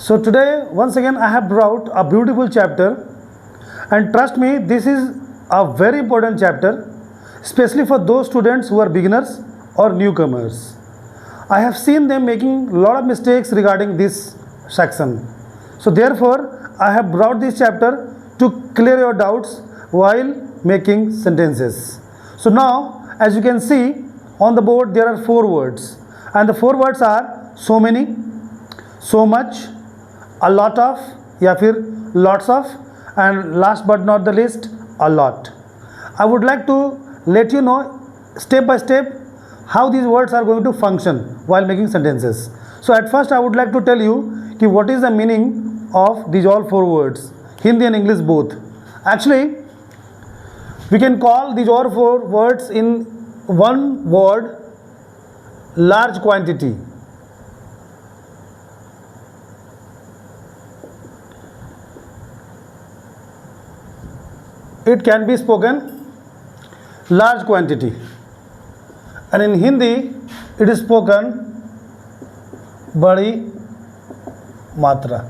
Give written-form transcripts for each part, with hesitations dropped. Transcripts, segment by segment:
So today once again I have brought a beautiful chapter, and trust me, this is a very important chapter, especially for those students who are beginners or newcomers. I have seen them making a lot of mistakes regarding this section. So therefore I have brought this chapter to clear your doubts while making sentences. So now, as you can see on the board, there are 4 words, and the 4 words are so many, so much, a lot of, या फिर lots of, and last but not the least, a lot. I would like to let you know step by step how these words are going to function while making sentences. So at first I would like to tell you कि what is the meaning of these all 4 words, Hindi and English both. Actually, we can call these all 4 words in one word, large quantity. It can be spoken large quantity, and in Hindi it is spoken बड़ी मात्रा,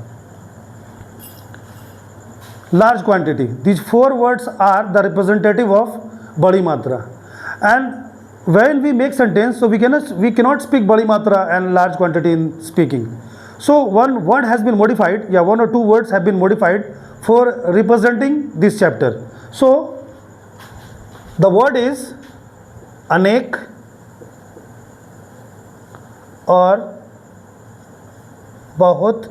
large quantity. These 4 words are the representative of badi matra, and when we make sentence, so we cannot speak badi matra and large quantity in speaking. So one word has been modified, 1 or 2 words have been modified for representing this chapter. So the word is अनेक और बहुत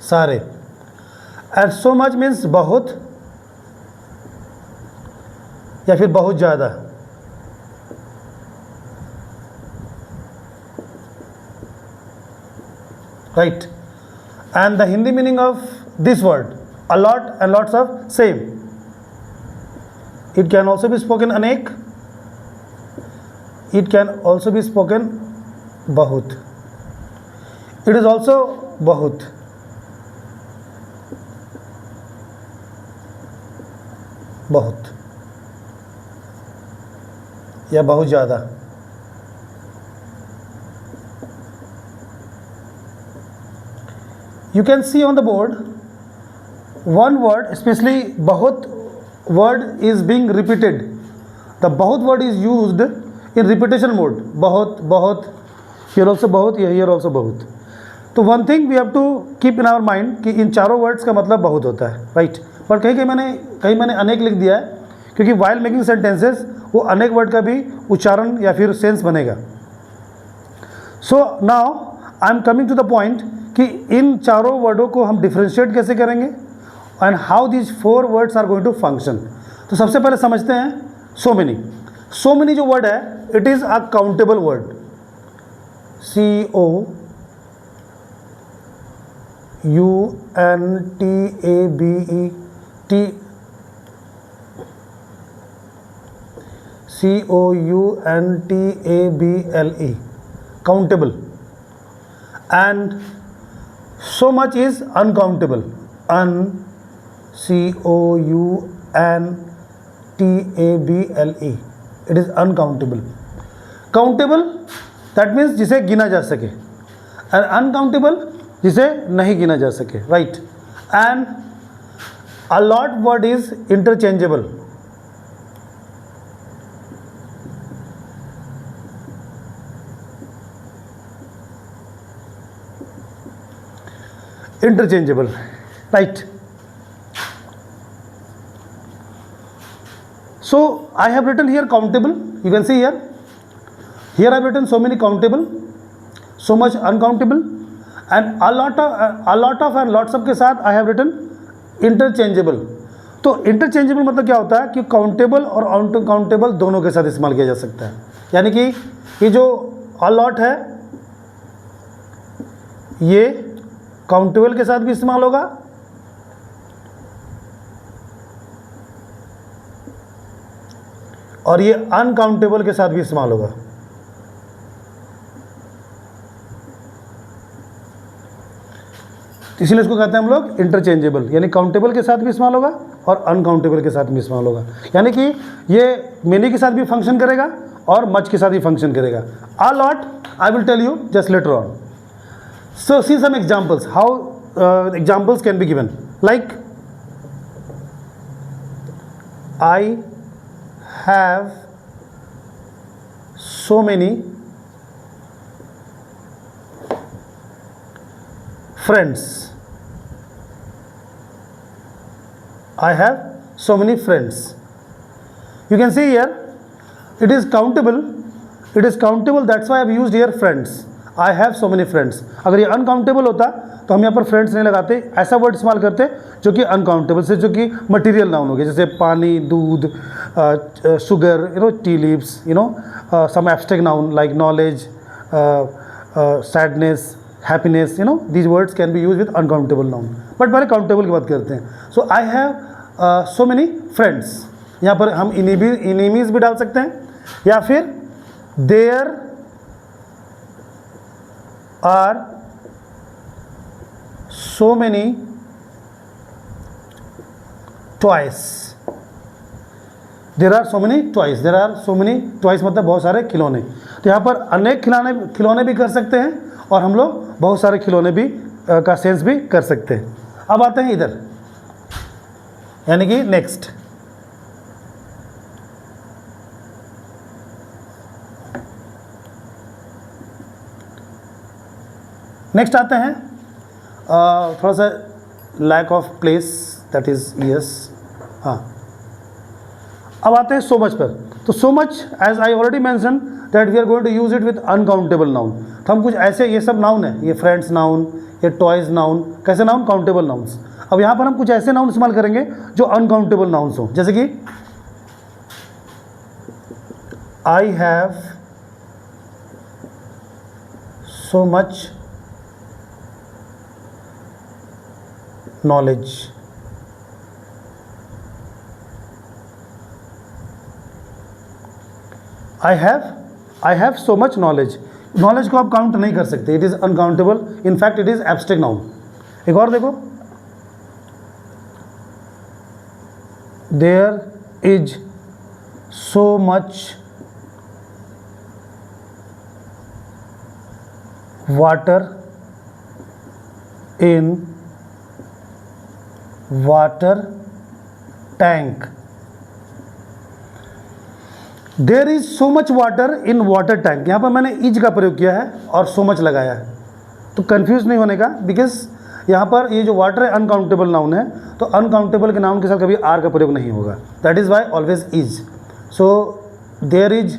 सारे, and so much means बहुत या फिर बहुत ज़्यादा. Right? And the Hindi meaning of this word, a lot and lots of, same. It can also be spoken अनेक, it can also be spoken बहुत, it is also बहुत. बहुत या बहुत ज़्यादा. You can see on the board one word, especially बहुत word is being repeated. The बहुत word is used in repetition mode. बहुत, बहुत, here also बहुत, here also बहुत. तो one thing we have to keep in our mind कि इन चारों words का मतलब बहुत होता है, right? पर कहीं मैंने अनेक लिख दिया है, क्योंकि while making sentences वो अनेक वर्ड का भी उच्चारण या फिर सेंस बनेगा. So now I am coming to the point कि इन चारों वर्डों को हम डिफ्रेंशिएट कैसे करेंगे and how these 4 words are going to function. तो सबसे पहले समझते हैं सो मेनी. सो मेनी जो वर्ड है, it is a countable word. COUNTABLE, countable. And so much is uncountable. COUNTABLE, it is uncountable. Countable, that means जिसे गिना जा सके, and uncountable जिसे नहीं गिना जा सके, right? And a lot word is interchangeable. Interchangeable, right? So I have written here countable. You can see here I have written so many countable, so much uncountable, and a lot of and lots of के साथ I have written interchangeable. तो interchangeable मतलब क्या होता है कि countable और uncountable दोनों के साथ इस्तेमाल किया जा सकता है. यानी कि ये जो a lot है ये काउंटेबल के साथ भी इस्तेमाल होगा और ये अनकाउंटेबल के साथ भी इस्तेमाल होगा. इसीलिए इसको कहते हैं हम लोग इंटरचेंजेबल, यानी काउंटेबल के साथ भी इस्तेमाल होगा और अनकाउंटेबल के साथ भी इस्तेमाल होगा. यानी कि ये मेनी के साथ भी फंक्शन करेगा और मच के साथ भी फंक्शन करेगा. A lot I will tell you just later on. So see some examples, how examples can be given. Like, I have so many friends. I have so many friends. You can see here, it is countable. It is countable, that's why I have used here friends. I have so many friends. अगर ये uncountable होता तो हम यहाँ पर friends नहीं लगाते, ऐसा वर्ड इस्तेमाल करते जो कि अनकाउंटेबल से, जो कि मटेरियल नाउन हो गया, जैसे पानी, दूध, sugar, tea leaves, some abstract noun like knowledge, sadness, happiness, these words can be use with uncountable noun. But पहले काउंटेबल की बात करते हैं. So I have so many friends. यहाँ पर हम इनिमीज भी डाल सकते हैं, या फिर there are so many toys. There are so many toys. There are so many toys मतलब बहुत सारे खिलौने. तो यहाँ पर अनेक खिलौने भी कर सकते हैं, और हम लोग बहुत सारे खिलौने भी का सेंस भी कर सकते हैं. अब आते हैं इधर, यानी कि नेक्स्ट. नेक्स्ट आते हैं, थोड़ा सा lack of place, that is yes. हाँ, अब आते हैं सो मच पर. तो so much, as I already mention that we are going to use it with uncountable noun. तो हम कुछ ऐसे, ये सब नाउन है, ये फ्रेंड्स नाउन, ये टॉयज नाउन, कैसे नाउन, काउंटेबल नाउन्स. अब यहाँ पर हम कुछ ऐसे नाउन इस्तेमाल करेंगे जो अनकाउंटेबल नाउन्स हो, जैसे कि I have so much knowledge. I have so much knowledge. Knowledge को आप काउंट नहीं कर सकते, it is uncountable, in fact it is abstract noun. एक और देखो, there is so much water in water tank. There is so much water in water tank. यहाँ पर मैंने इज का प्रयोग किया है और सो मच लगाया है, तो कंफ्यूज नहीं होने का, बिकॉज यहाँ पर ये जो वाटर है अनकाउंटेबल नाउन है, तो अनकाउंटेबल के नाउन के साथ कभी आर का प्रयोग नहीं होगा. That is why always is. So there is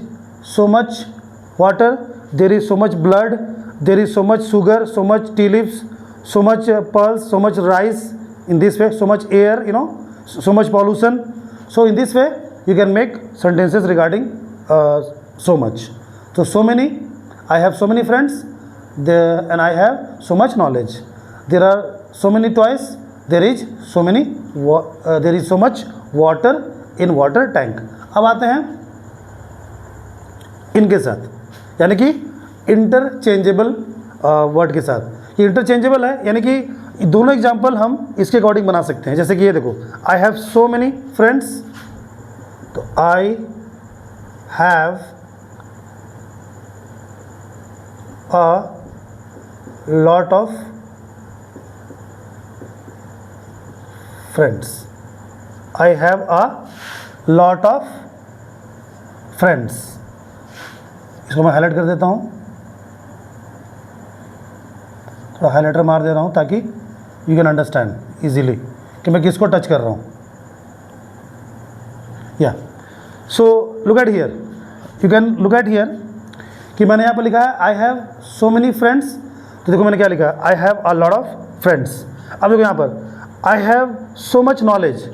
so much water, there is so much blood, there is so much sugar, so much tea leaves, so much pulse, so much rice, in this way, so much air, so much pollution. So in this way you can make sentences regarding so much. So many, I have so many friends, and I have so much knowledge. There are so many toys, there is so much water in water tank. अब आते हैं इनके साथ, यानी कि interchangeable word के साथ. ये इंटरचेंजेबल है, यानी कि दोनों एग्जाम्पल हम इसके अकॉर्डिंग बना सकते हैं. जैसे कि ये देखो, I have so many friends, तो I have a lot of friends. I have a lot of friends. इसको मैं हाईलाइट कर देता हूँ, तो हाईलाइटर मार दे रहा हूँ ताकि यू कैन अंडरस्टैंड इजीली कि मैं किसको टच कर रहा हूँ. या so look at here, you can look at here कि मैंने यहाँ पर लिखा है आई हैव सो मेनी फ्रेंड्स. तो देखो मैंने क्या लिखा है, आई have a lot of friends. अब देखो यहाँ पर आई have so much knowledge,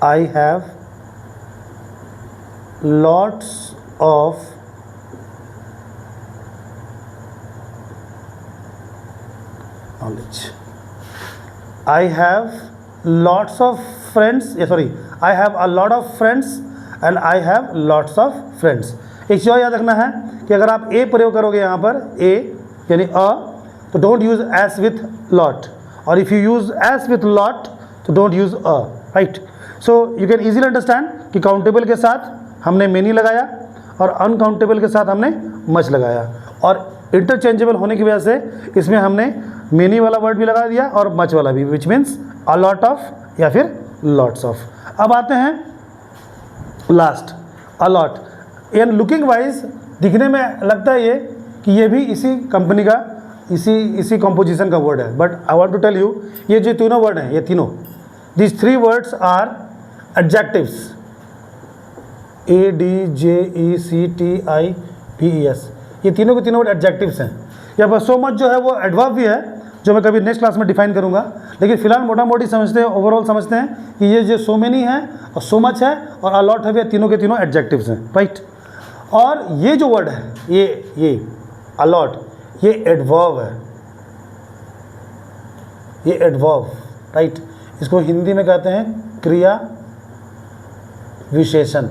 I have lots of knowledge. I have lots of friends, I have a lot of friends and I have lots of friends. एक चीज़ याद रखना है कि अगर आप ए प्रयोग करोगे यहाँ पर, ए यानी अ, तो don't use S with lot, और if you use S with lot तो don't use a. Right. So you can easily understand कि काउंटेबल के साथ हमने मेनी लगाया और अनकाउंटेबल के साथ हमने मच लगाया, और इंटरचेंजेबल होने की वजह से इसमें हमने मेनी वाला वर्ड भी लगा दिया और मच वाला भी, which means a lot of या फिर लॉट्स ऑफ। अब आते हैं last, a lot. And looking wise दिखने में लगता है ये कि ये भी इसी कंपनी का इसी कॉम्पोजिशन का वर्ड है, but I want to tell you ये जो तीनों वर्ड हैं, ये तीनों, this three words are adjectives, ADJECTIVES, ये तीनों के तीनों वर्ड एडजेक्टिव्स हैं। या बस सो मच जो है वो एडवर्ब भी है, जो मैं कभी नेक्स्ट क्लास में डिफाइन करूंगा, लेकिन फिलहाल मोटा मोटी समझते हैं, ओवरऑल समझते हैं कि ये जो सो मेनी है और सो मच है और अ लॉट है, ये तीनों के तीनों एडजेक्टिव्स हैं, राइट। और ये जो वर्ड है ये अ लॉट, ये एडवर्ब है, ये एडवर्ब, राइट। इसको हिंदी में कहते हैं क्रिया विशेषण,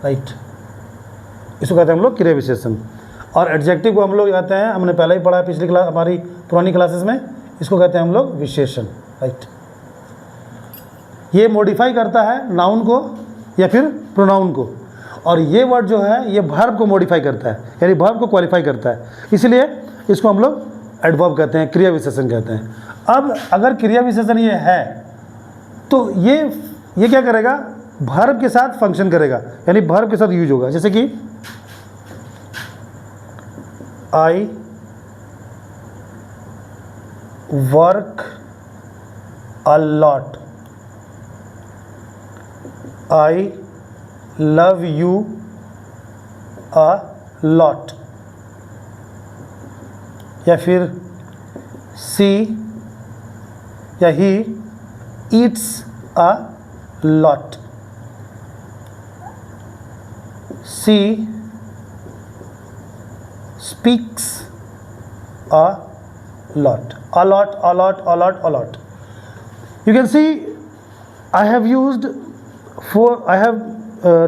राइट। इसको कहते हैं हम लोग क्रिया विशेषण। और एडजेक्टिव को हम लोग कहते हैं, हमने पहले ही पढ़ा है पिछली क्लास, हमारी पुरानी क्लासेस में, इसको कहते हैं हम लोग विशेषण, राइट। ये मॉडिफाई करता है नाउन को या फिर प्रोनाउन को, और ये वर्ड जो है ये वर्ब को मॉडिफाई करता है, यानी वर्ब को क्वालिफाई करता है, इसलिए इसको हम लोग एडवर्ब कहते हैं, क्रिया विशेषण कहते हैं। अब अगर क्रिया विशेषण ये है तो ये क्या करेगा, वर्ब के साथ फंक्शन करेगा, यानी वर्ब के साथ यूज होगा। जैसे कि I work a lot, I love you a lot, या फिर सी या he eats a lot, she speaks a lot, a lot, a lot, a lot, a lot. You can see I have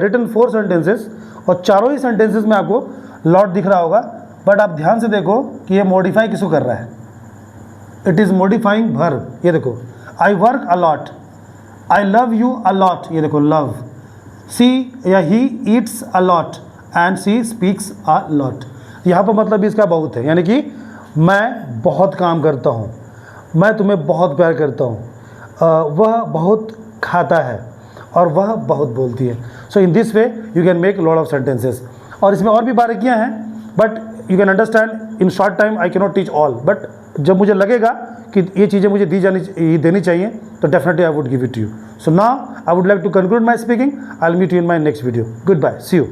written 4 sentences, और चारों ही sentences में आपको lot दिख रहा होगा, बट आप ध्यान से देखो कि ये modify किसको कर रहा है, it is modifying verb। ये देखो, I work a lot, I love you a lot, ये देखो love, she या he eats a lot and she speaks a lot। यहाँ पर मतलब इसका बहुत है, यानी कि मैं बहुत काम करता हूँ, मैं तुम्हें बहुत प्यार करता हूँ, वह बहुत खाता है और वह बहुत बोलती है। So in this way you can make lot of sentences. और इसमें और भी बारीकियाँ हैं, but you can understand in short time I can not teach all, but जब मुझे लगेगा कि ये चीज़ें मुझे देनी चाहिए तो definitely I would give it to you. So now I would like to conclude my speaking. I will meet you in my next video. Goodbye, see you.